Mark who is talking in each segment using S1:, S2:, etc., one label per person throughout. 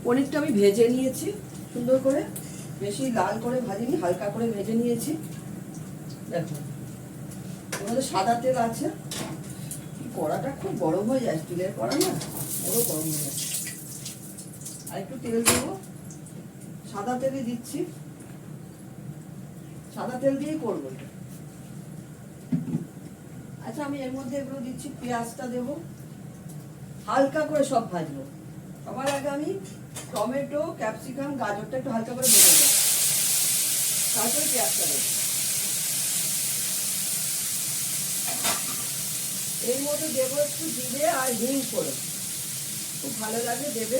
S1: পনিরটা আমি ভেজে নিয়েছি সুন্দর করে, বেশি লাল করে ভাজিনি, হালকা করে ভেজে নিয়েছি। দেখো এর মধ্যে সাদা তেল আছে। কড়াটা খুব গরম হয়ে যায়, স্টিলের কড়া না, বড় গরম হয়ে যাচ্ছে। আর একটু তেল দেবো, সাদা তেলই দিচ্ছি, সাদা তেল দিয়েই করবো এটা। আচ্ছা আমি এর মধ্যে এগুলো দিচ্ছি, পেঁয়াজটা দেবো, হালকা করে সব ভাজবো। সবার আগে আমি টমেটো, ক্যাপসিকাম, গাজরটা একটু হালকা করে ভেজে দেবো, তারপরে পেঁয়াজটা দেবো। এর মধ্যে দেবো একটু জিরে আর হিং করে, খুব ভালো লাগে দেবে।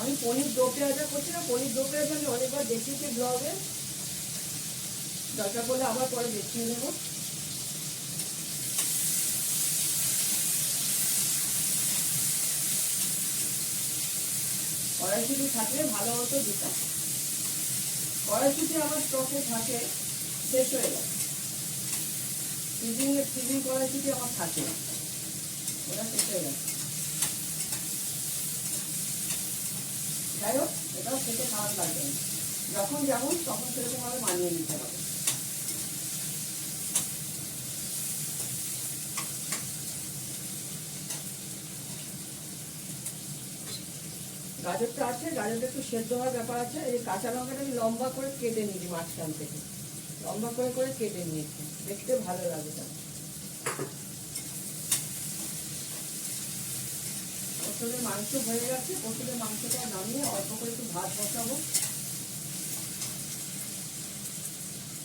S1: আমি পনির দো পেঁয়াজা করছি না, পনির দো পেঁয়াজা আমি অনেকবার দেখিয়েছি ব্লগে, দরকার পড়লে আবার পরে দেখিয়ে নেবো। কড়াইশুঁটি থাকলে ভালো হতো দিতাম, কড়াইশুঁটি আমার স্টকে থাকে, শেষ হয়ে গেছে। সিজিং কড়াইশুঁটি আমার থাকে, ওটা শেষ হয়ে গেছে। যাই হোক, এটাও খেতে খারাপ লাগবে না, যখন যেমন তখন সেরকম ভাবে মানিয়ে নিতে হবে। গাজরটা আছে, গাজরটা একটু সেদ্ধ হওয়ার ব্যাপার আছে। এই কাঁচা লঙ্কাটা আমি লম্বা করে কেটে নিয়েছি, মাঝখান থেকে লম্বা করে করে কেটে নিয়েছি, দেখতে ভালো লাগে। পটলের মাংস হয়ে গেছে, পটলের মাংসটা নামিয়ে অল্প করে একটু ভাত বসাবো।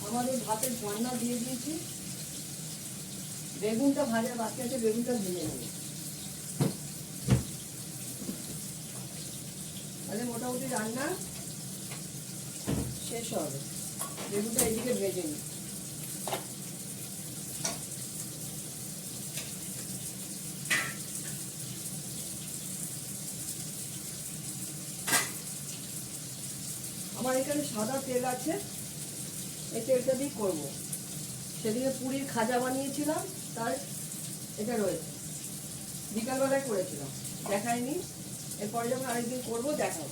S1: আমাদের ভাতের রান্না দিয়ে দিয়েছি, বেগুনটা ভাজা বাকি আছে, বেগুনটা ভেজে নেব। তাহলে মোটামুটি রান্না শেষ হবে। বেগুনটা এদিকে ভেজে নিই। আমার এখানে সাদা তেল আছে, এই তেলটা দিয়ে করবো। সেদিকে পুরীর খাজা বানিয়েছিলাম, তার এটা রয়েছে, বিকালবেলায় করেছিলাম, দেখাইনি। এরপরে যখন আরেকদিন করবো দেখাবো।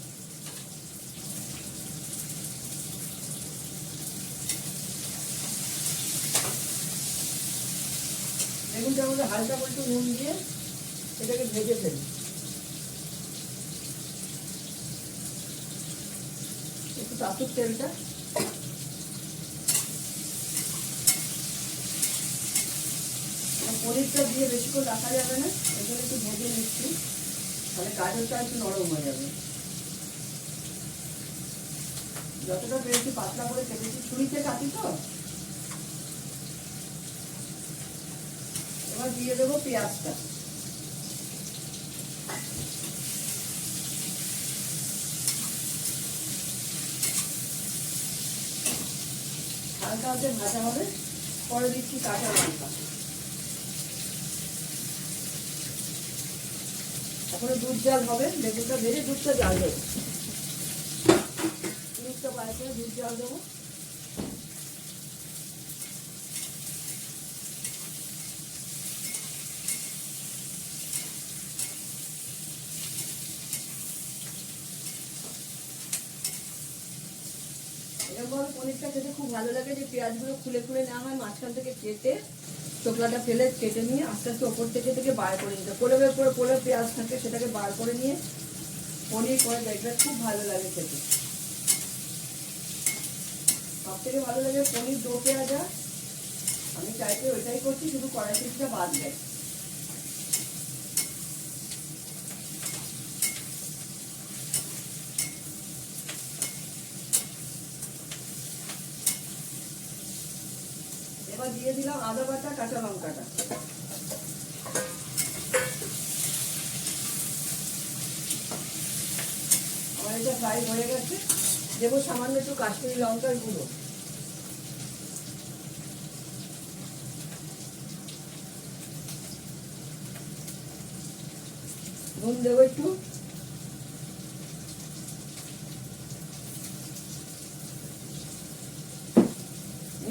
S1: বেগুনটার মধ্যে হালকা করে একটু নুন দিয়ে এটাকে ভেজে ফেলি। একটু তাতুর তেলটা, পনিরটা দিয়ে বেশিক্ষণ রাখা যাবে না, এগুলো একটু ভেজে নিচ্ছি, তাহলে গাজরটা একটু নরম হয়ে যাবে। যতটা পেরেছি পাতলা করে কেটেছি, ছুরিতে কাটি তো। এবার দিয়ে দেবো পেঁয়াজটা, হালকা হাতে ভাজা হবে। পরে দিচ্ছি কাঁচা লঙ্কা, তারপরে দুধ জাল হবে, বেগুনটা ভেজে দুধটা জাল দেবো, দুধটা বাইরে করে দুধ জাল দেবো। এরকমভাবে পনিরটা খেতে খুব ভালো লাগে, যে পেঁয়াজগুলো খুলে খুলে নেওয়া হয়, মাঝখান থেকে কেটে চোখলাটা ফেলে কেটে নিয়ে আস্তে আস্তে ওপর থেকে বার করে নিতে, কোলের পরে কোলে পেঁয়াজ থাকে, সেটাকে বার করে নিয়ে পনির করে দেখবে, খুব ভালো লাগে খেতে। সব থেকে ভালো লাগে পনির দো পেঁয়াজা। আমি চাইতে ওইটাই করছি, শুধু কড়াইশুঁটিটা বাদ দেয়। এবার দিয়ে দিলাম আদা বাটা, কাঁচা লঙ্কাটা। আমার এটা ফ্রাই হয়ে গেছে, দেবো সামান্য একটু কাশ্মীরি লঙ্কার গুঁড়ো। নুন দেবো একটু,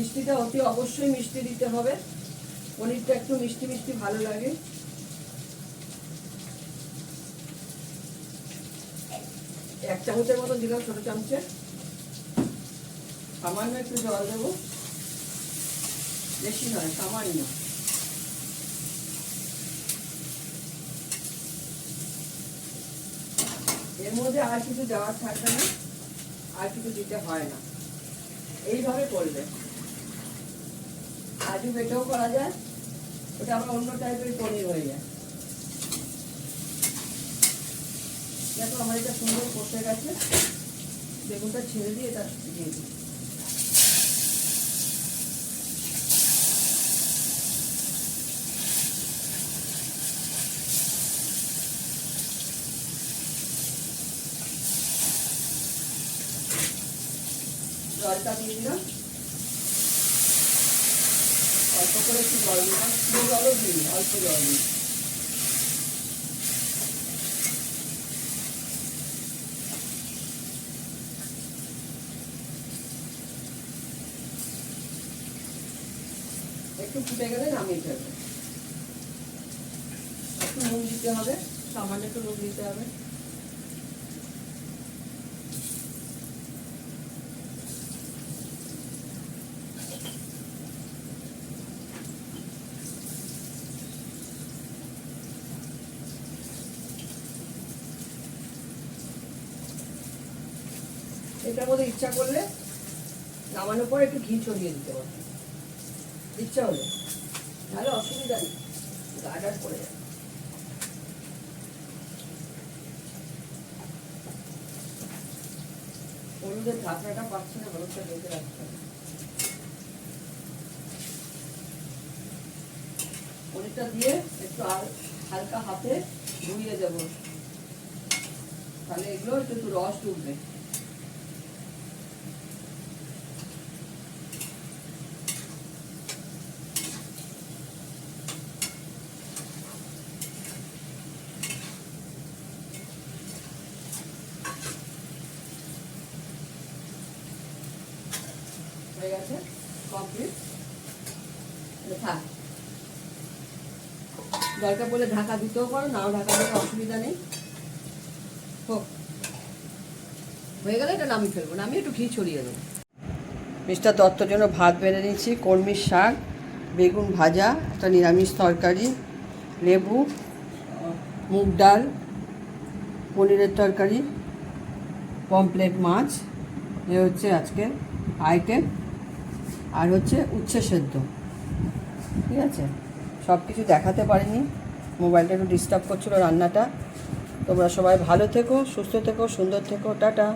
S1: মিষ্টিটা অতি অবশ্যই মিষ্টি দিতে হবে, পনিরটা একটু মিষ্টি মিষ্টি ভালো লাগে। এক চামচের মতো দিলাম, ছোট চামচে। সামান্য একটু জল দেবো, বেশি নয়, সামান্য। এর মধ্যে আর কিছু দেওয়ার থাকবে না, আর কিছু দিতে হয় না। এইভাবে করবে। কাজু বেটেও করা যায়, ওটা আবার অন্য টাইপের পনির হয়ে যায়। দেখো আমার এটা সুন্দর কষে গেছে, বেগুনটা ছেড়ে দিয়ে এটা দিয়ে দিই। জলটা দিয়ে দিলাম, অল্প করে একটু জল দিলাম, পুরো জলও দিই, অল্প জল দিই। একটু ফুটে গেলে নামিয়ে ফেলবে। একটু নুন দিতে হবে, সামান্য একটু নুন দিতে হবে। এটার মধ্যে ইচ্ছা করলে নামানোর পর একটু ঘি ছড়িয়ে দিতে পারো, ইচ্ছা হলে, তাহলে অসুবিধা নেই, গার্ডার করে যাবে। হলুদের ঢাকনাটা পাচ্ছে না, হলুদটা বেঁধে রাখতে হবে। পনিরটা দিয়ে একটু হালকা হাতে ধুইয়ে দেবো, তাহলে এগুলো একটু রস ঢুকবে। হয়ে গেছে, কমপ্লিট। থাক, দরকার পড়লে ঢাকা দিতেও পারো, নাও ঢাকা দিতে অসুবিধা নেই। হোক, হয়ে গেলে এটা নামিয়ে ফেলবো, নামিয়ে একটু ঘি ছড়িয়ে দেবো। মিস্টার দত্তর জন্য ভাত বেড়ে নিচ্ছি, কলমির শাক, বেগুন ভাজা, একটা নিরামিষ তরকারি, লেবু, মুগ ডাল, পনিরের তরকারি, পমপ্লেট মাছ, এ হচ্ছে আজকে আইটেম। আর হচ্ছে উচ্ছে সেদ্ধ। ঠিক আছে, সব কিছু দেখাতে পারিনি, মোবাইলটা একটু ডিস্টার্ব করছিলো রান্নাটা। তোমরা সবাই ভালো থেকো, সুস্থ থেকো, সুন্দর থেকো, টাটা।